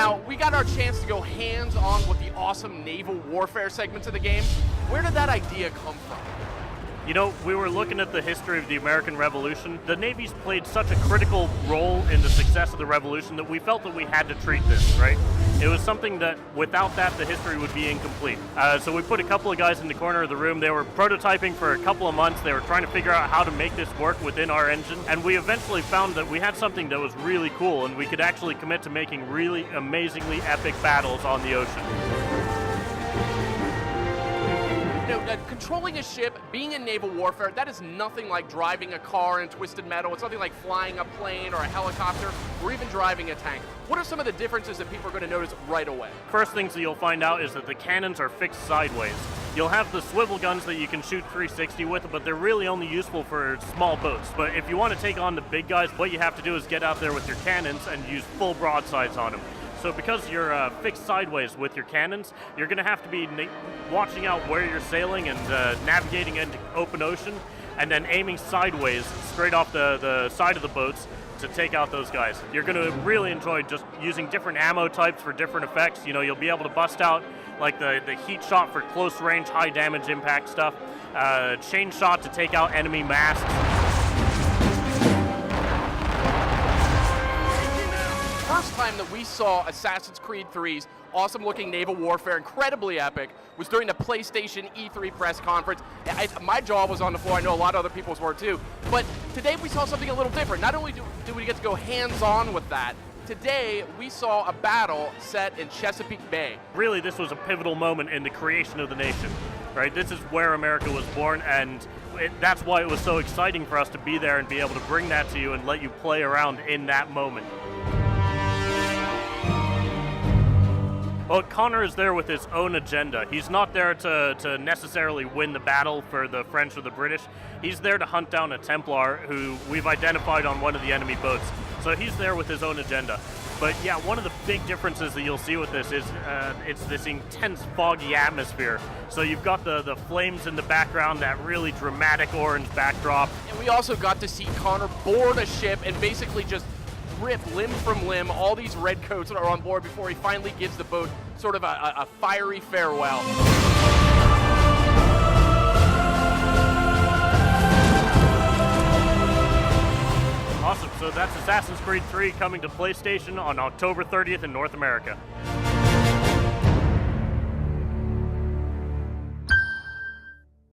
Now, we got our chance to go hands-on with the awesome naval warfare segments of the game. Where did that idea come from? You know, we were looking at the history of the American Revolution. The Navy's played such a critical role in the success of the Revolution that we felt that we had to treat this, right? It was something that, without that, the history would be incomplete. So we put a couple of guys in the corner of the room. They were prototyping for a couple of months. They were trying to figure out how to make this work within our engine. And we eventually found that we had something that was really cool, and we could actually commit to making really amazingly epic battles on the ocean. Controlling a ship, being in naval warfare, that is nothing like driving a car in Twisted Metal. It's nothing like flying a plane or a helicopter or even driving a tank. What are some of the differences that people are going to notice right away? First things that you'll find out is that the cannons are fixed sideways. You'll have the swivel guns that you can shoot 360 with, but they're really only useful for small boats. But if you want to take on the big guys, what you have to do is get out there with your cannons and use full broadsides on them. So because you're fixed sideways with your cannons, you're going to have to be watching out where you're sailing and navigating into open ocean, and then aiming sideways straight off the side of the boats to take out those guys. You're going to really enjoy just using different ammo types for different effects. You know, you'll be able to bust out like the heat shot for close range, high damage impact stuff, chain shot to take out enemy masts. First time that we saw Assassin's Creed 3's awesome-looking naval warfare, incredibly epic, was during the PlayStation E3 press conference. My jaw was on the floor. I know a lot of other people's were too. But today we saw something a little different. Not only do we get to go hands-on with that, today we saw a battle set in Chesapeake Bay. Really, this was a pivotal moment in the creation of the nation, right? This is where America was born, and that's why it was so exciting for us to be there and be able to bring that to you and let you play around in that moment. Well, Connor is there with his own agenda. He's not there to necessarily win the battle for the French or the British. He's there to hunt down a Templar who we've identified on one of the enemy boats. So he's there with his own agenda. But yeah, one of the big differences that you'll see with this is it's this intense foggy atmosphere. So you've got the flames in the background, that really dramatic orange backdrop. And we also got to see Connor board a ship and basically just rip limb from limb all these red coats that are on board before he finally gives the boat sort of a fiery farewell. Awesome, so that's Assassin's Creed 3 coming to PlayStation on October 30th in North America.